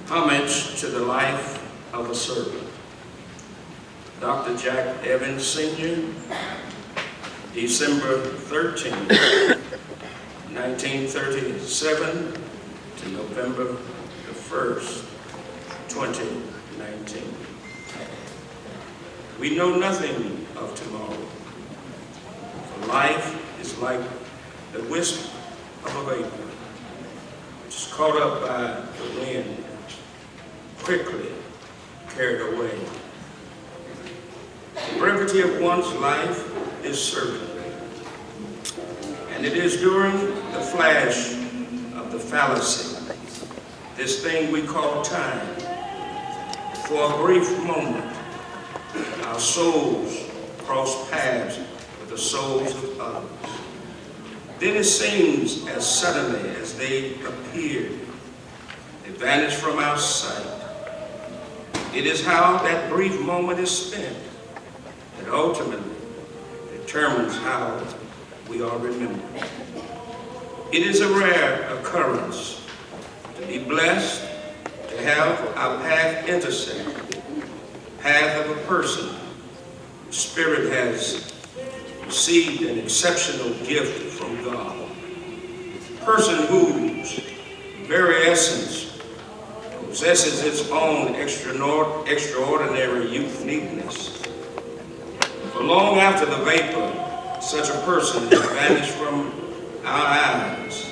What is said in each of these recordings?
Homage to the life of a servant. Dr. Jack Evans, Sr., December 13, 1937 to November the 1st, 2019. We know nothing of tomorrow, for life is like the wisp of a vapor, which is caught up by the wind, quickly carried away. The brevity of one's life is certain, and it is during the flash of the fallacy, this thing we call time, for a brief moment, our souls cross paths with the souls of others. Then it seems as suddenly as they appeared, they vanish from our sight. It is how that brief moment is spent that ultimately determines how we are remembered. It is a rare occurrence to be blessed to have our path intersect, path of a person whose spirit has received an exceptional gift from God, a person whose very essence possesses its own extraordinary uniqueness. For long after the vapor, such a person has vanished from our eyes.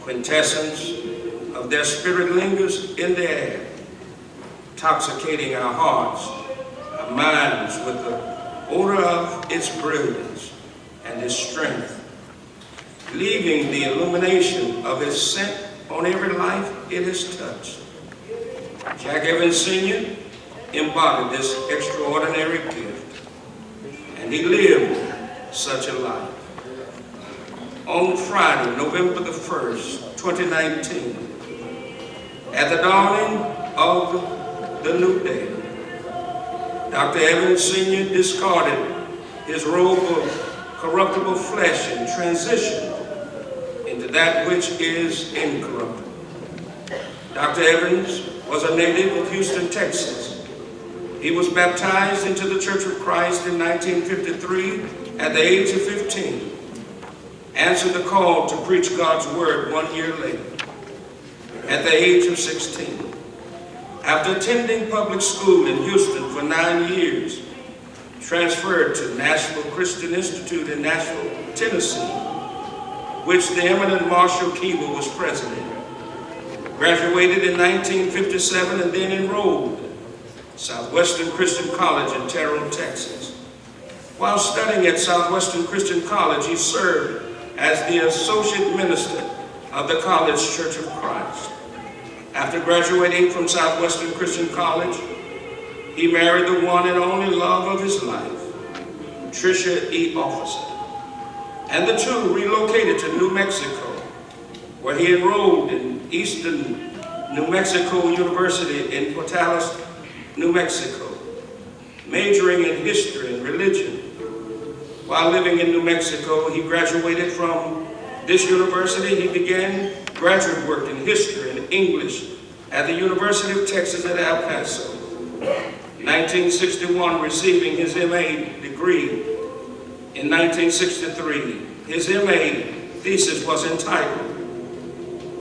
Quintessence of their spirit lingers in the air, intoxicating our hearts, our minds with the odor of its brilliance and its strength, leaving the illumination of its scent on every life it has touched. Jack Evans Sr. embodied this extraordinary gift, and he lived such a life. On Friday, November the 1st, 2019, at the dawning of the new day, Dr. Evans Sr. discarded his robe of corruptible flesh and transitioned into that which is incorruptible. Dr. Evans was a native of Houston, Texas. He was baptized into the Church of Christ in 1953 at the age of 15, answered the call to preach God's word 1 year later, at the age of 16. After attending public school in Houston for 9 years, transferred to Nashville Christian Institute in Nashville, Tennessee, which the eminent Marshall Keeble was president. Graduated in 1957 and then enrolled at Southwestern Christian College in Terrell, Texas. While studying at Southwestern Christian College, he served as the associate minister of the College Church of Christ. After graduating from Southwestern Christian College, he married the one and only love of his life, Tricia E. Officer, and the two relocated to New Mexico, where he enrolled in Eastern New Mexico University in Portales, New Mexico, majoring in history and religion. While living in New Mexico, he graduated from this university. He began graduate work in history and English at the University of Texas at El Paso. 1961, receiving his MA degree. In 1963, his MA thesis was entitled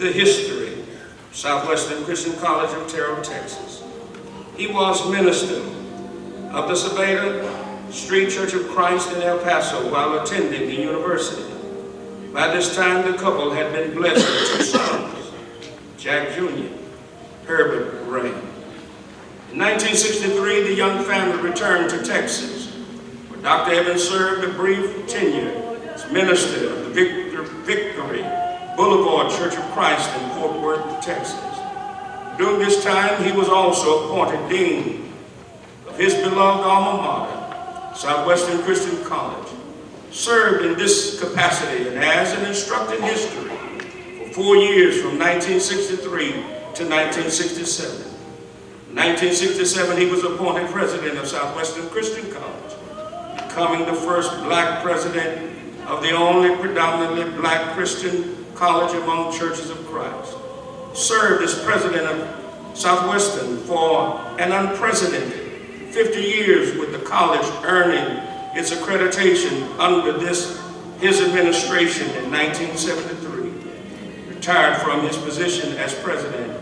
The History of Southwestern Christian College of Terrell, Texas. He was minister of the Sabeda Street Church of Christ in El Paso while attending the university. By this time, the couple had been blessed with two sons, Jack Jr., Herbert Ray. In 1963, the young family returned to Texas, where Dr. Evans served a brief tenure as minister of the Victory Boulevard Church of Christ in Fort Worth, Texas. During this time, he was also appointed dean of his beloved alma mater, Southwestern Christian College. Served in this capacity and as an instructor in history for 4 years from 1963 to 1967. In 1967, he was appointed president of Southwestern Christian College, becoming the first black president of the only predominantly black Christian college among churches of Christ. Served as president of Southwestern for an unprecedented 50 years with the college earning its accreditation under his administration in 1973. Retired from his position as president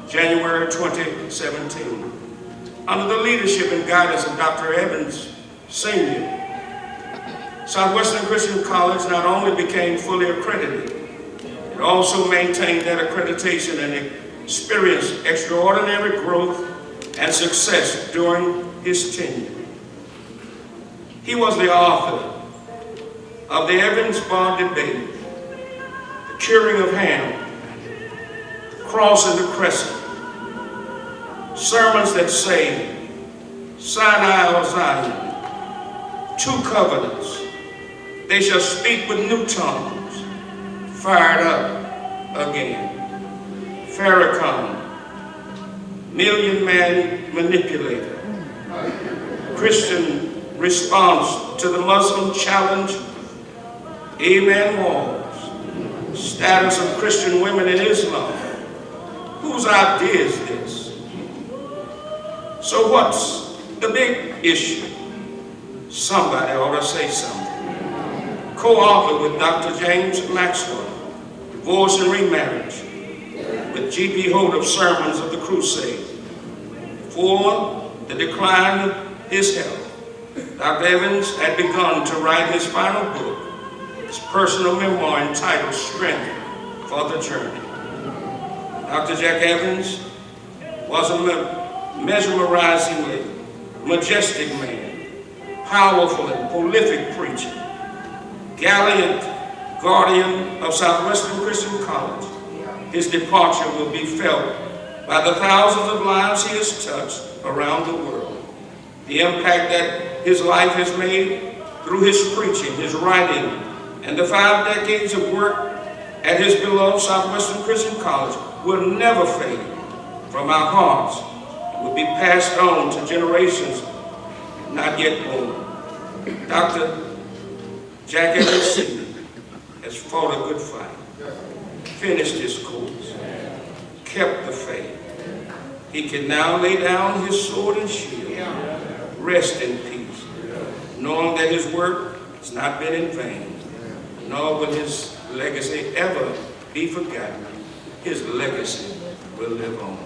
January 2017. Under the leadership and guidance of Dr. Evans Sr., Southwestern Christian College not only became fully accredited, it also maintained that accreditation and experienced extraordinary growth and success during his tenure. He was the author of the Evans Bar Debate, the Curing of Ham, the Cross and the Crescent, Sermons That Save, Sinai or Zion, Two Covenants, They Shall Speak with New Tongues, Fired Up Again, Farrakhan, Million Man Manipulator, Christian Response to the Muslim Challenge, Amen Walls, Status of Christian Women in Islam. Whose idea is this? So what's the big issue? Somebody ought to say something. Co-author with Dr. James Maxwell, Divorce and Remarriage, with G.P. Holt of Sermons of the Crusade. For the decline of his health, Dr. Evans had begun to write his final book, his personal memoir entitled Strength for the Journey. Dr. Jack Evans was a mesmerizingly majestic man, powerful and prolific preacher, gallant guardian of Southwestern Christian College. His departure will be felt by the thousands of lives he has touched around the world. The impact that his life has made through his preaching, his writing, and the 5 decades of work at his beloved Southwestern Christian College will never fade from our hearts and will be passed on to generations not yet born. Dr. Jack Evans Sr. has fought a good fight, finished his course, kept the faith. He can now lay down his sword and shield, rest in peace, knowing that his work has not been in vain, nor will his legacy ever be forgotten. His legacy will live on.